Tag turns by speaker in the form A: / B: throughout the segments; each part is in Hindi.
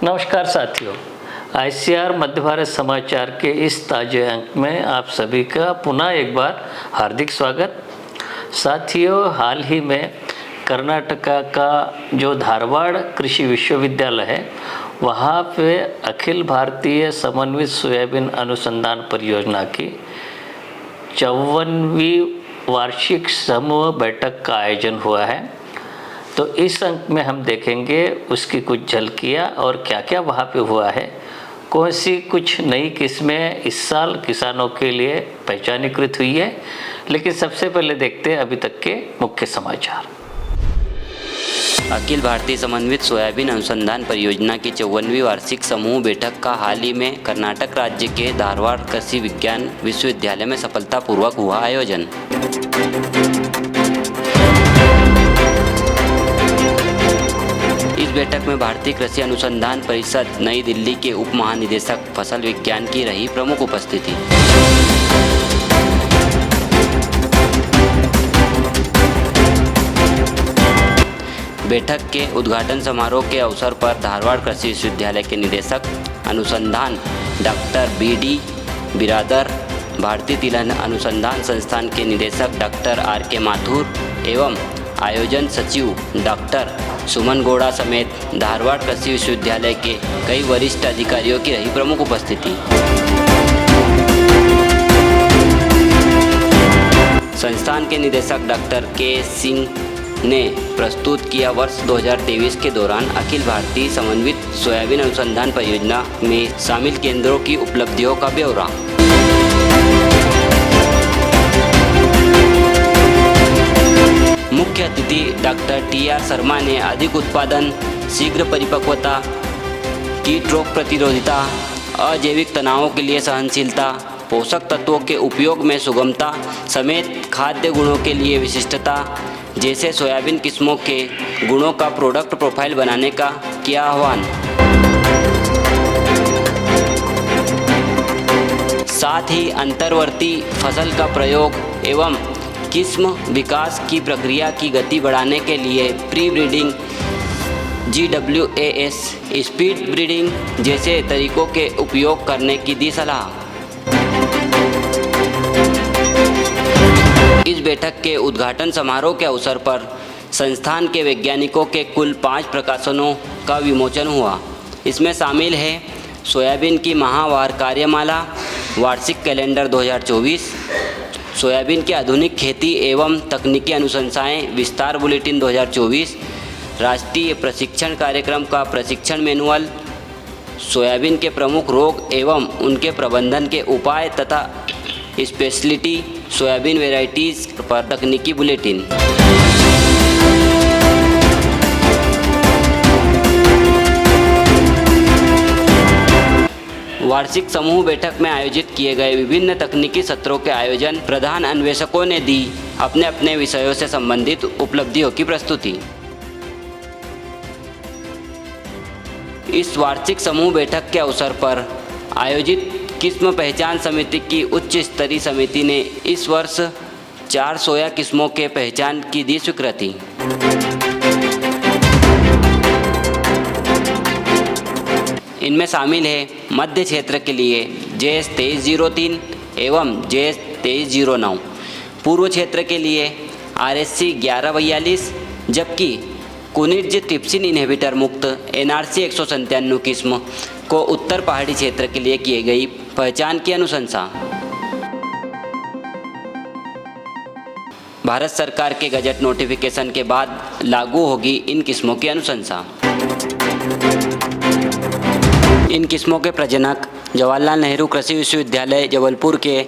A: नमस्कार साथियों, आईसीआर मध्य भारत समाचार के इस ताज़े अंक में आप सभी का पुनः एक बार हार्दिक स्वागत। साथियों, हाल ही में कर्नाटका का जो धारवाड़ कृषि विश्वविद्यालय है वहाँ पे अखिल भारतीय समन्वित सोयाबीन अनुसंधान परियोजना की 54वीं वार्षिक समूह बैठक का आयोजन हुआ है। तो इस अंक में हम देखेंगे उसकी कुछ झलकियाँ और क्या क्या वहाँ पे हुआ है, कौन सी कुछ नई किस्में इस साल किसानों के लिए पहचानीकृत हुई है। लेकिन सबसे पहले देखते हैं अभी तक के मुख्य समाचार।
B: अखिल भारतीय समन्वित सोयाबीन अनुसंधान परियोजना की 54वीं वार्षिक समूह बैठक का हाल ही में कर्नाटक राज्य के धारवाड़ कृषि विज्ञान विश्वविद्यालय में सफलतापूर्वक हुआ आयोजन। इस बैठक में भारतीय कृषि अनुसंधान परिषद नई दिल्ली के उप महानिदेशक फसल विज्ञान की रही प्रमुख उपस्थिति। बैठक के उद्घाटन समारोह के अवसर पर धारवाड़ कृषि विश्वविद्यालय के निदेशक अनुसंधान डॉक्टर बी.डी. बिरादर, भारतीय तिलहन अनुसंधान संस्थान के निदेशक डॉक्टर आर.के. माथुर एवं आयोजन सचिव डॉक्टर सुमन गौड़ा समेत धारवाड़ कृषि विश्वविद्यालय के कई वरिष्ठ अधिकारियों की रही प्रमुख उपस्थिति। संस्थान के निदेशक डॉक्टर के सिंह ने प्रस्तुत किया वर्ष 2023 के दौरान अखिल भारतीय समन्वित सोयाबीन अनुसंधान परियोजना में शामिल केंद्रों की उपलब्धियों का ब्यौरा। मुख्य अतिथि डॉक्टर टी.आर. शर्मा ने अधिक उत्पादन, शीघ्र परिपक्वता, कीट रोग प्रतिरोधिता, अजैविक तनावों के लिए सहनशीलता, पोषक तत्वों के उपयोग में सुगमता समेत खाद्य गुणों के लिए विशिष्टता जैसे सोयाबीन किस्मों के गुणों का प्रोडक्ट प्रोफाइल बनाने का किया आह्वान। साथ ही अंतर्वर्ती फसल का प्रयोग एवं किस्म विकास की प्रक्रिया की गति बढ़ाने के लिए pre breeding, GWAS, speed breeding जैसे तरीकों के उपयोग करने की दी सलाह। इस बैठक के उद्घाटन समारोह के अवसर पर संस्थान के वैज्ञानिकों के कुल 5 प्रकाशनों का विमोचन हुआ। इसमें शामिल है सोयाबीन की माहवार कार्यमाला, वार्षिक कैलेंडर 2024, सोयाबीन की आधुनिक खेती एवं तकनीकी अनुशंसाएं विस्तार बुलेटिन 2024, राष्ट्रीय प्रशिक्षण कार्यक्रम का प्रशिक्षण मैनुअल, सोयाबीन के प्रमुख रोग एवं उनके प्रबंधन के उपाय तथा स्पेशलिटी सोयाबीन वेराइटीज़ पर तकनीकी बुलेटिन। वार्षिक समूह बैठक में आयोजित किए गए विभिन्न तकनीकी सत्रों के आयोजन प्रधान अन्वेषकों ने दी अपने अपने विषयों से संबंधित उपलब्धियों की प्रस्तुति। इस वार्षिक समूह बैठक के अवसर पर आयोजित किस्म पहचान समिति की उच्च स्तरीय समिति ने इस वर्ष 4 सोया किस्मों के पहचान की दी स्वीकृति। इनमें शामिल है मध्य क्षेत्र के लिए JS 2303 एवं JS 2309, पूर्व क्षेत्र के लिए RSC 1142, जबकि कुनिर्ज ट्रिप्सिन इनहिबिटर मुक्त NRC 197 किस्म को उत्तर पहाड़ी क्षेत्र के लिए की गई पहचान की अनुशंसा। भारत सरकार के गजट नोटिफिकेशन के बाद लागू होगी इन किस्मों की अनुशंसा। इन किस्मों के प्रजनक जवाहरलाल नेहरू कृषि विश्वविद्यालय जबलपुर के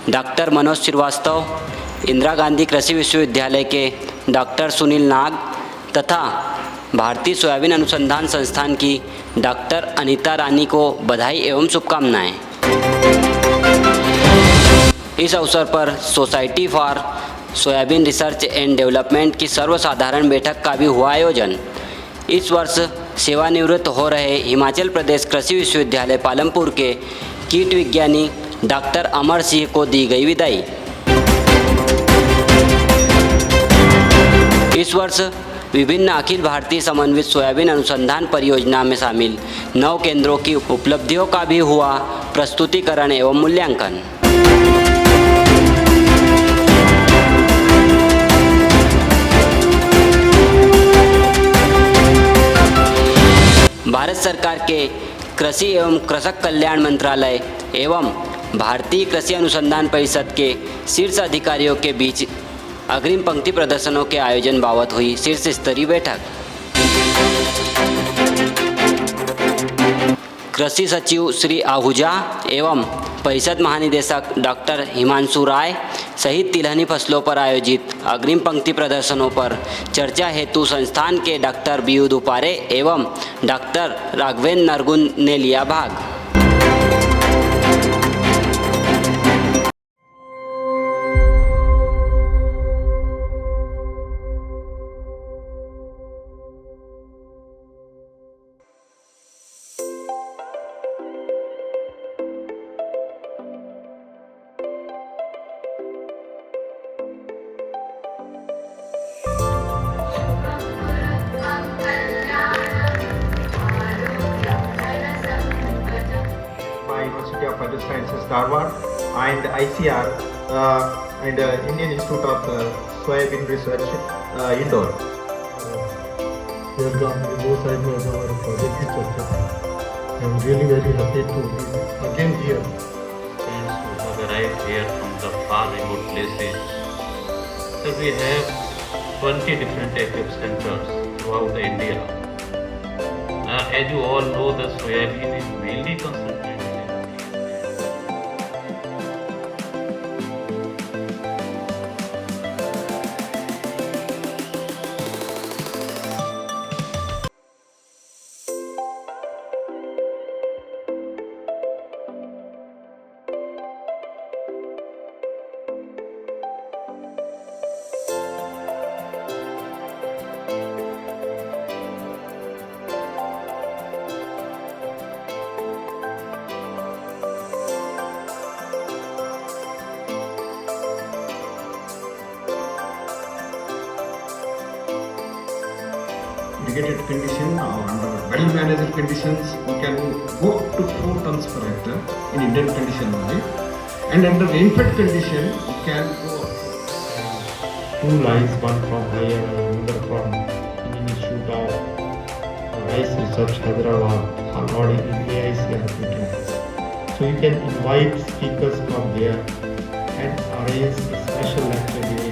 B: डॉक्टर मनोज श्रीवास्तव, इंदिरा गांधी कृषि विश्वविद्यालय के डॉक्टर सुनील नाग तथा भारतीय सोयाबीन अनुसंधान संस्थान की डॉक्टर अनीता रानी को बधाई एवं शुभकामनाएं। इस अवसर पर society for soybean research and development की सर्वसाधारण बैठक का भी हुआ आयोजन। इस वर्ष सेवानिवृत्त हो रहे हिमाचल प्रदेश कृषि विश्वविद्यालय पालमपुर के कीट विज्ञानी डॉक्टर अमर सिंह को दी गई विदाई। इस वर्ष विभिन्न अखिल भारतीय समन्वित सोयाबीन अनुसंधान परियोजना में शामिल 9 केंद्रों की उपलब्धियों का भी हुआ प्रस्तुतिकरण एवं मूल्यांकन। भारत सरकार के कृषि एवं कृषक कल्याण मंत्रालय एवं भारतीय कृषि अनुसंधान परिषद के शीर्ष अधिकारियों के बीच अग्रिम पंक्ति प्रदर्शनों के आयोजन बाबत हुई शीर्ष स्तरीय बैठक। कृषि सचिव श्री आहूजा एवं परिषद महानिदेशक डॉक्टर हिमांशु राय सहित तिलहनी फसलों पर आयोजित अग्रिम पंक्ति प्रदर्शनों पर चर्चा हेतु संस्थान के डॉक्टर बीयू दुपारे एवं डॉक्टर राघवेंद्र नरगुन ने लिया भाग।
C: University of Agri Sciences, Dharwad, and ICR and Indian Institute of Soybean Research, Indore.
D: We have done the both sides of our project research. I am really very happy to be again here.
E: Friends who have arrived here from the far remote places. So we have 20 different AFF centers throughout the India. As you all know, the soybean is mainly concentrated.
C: Irrigated condition or under well managed conditions, we can go up to 4 tons per hectare in Indian condition only. And under rainfed condition, we can go up to
D: 2 lines, one from higher and another from Indian Institute of Rice Research, Hyderabad, awarding in AICR meetings. So you can invite speakers from there and arrange a special lecture here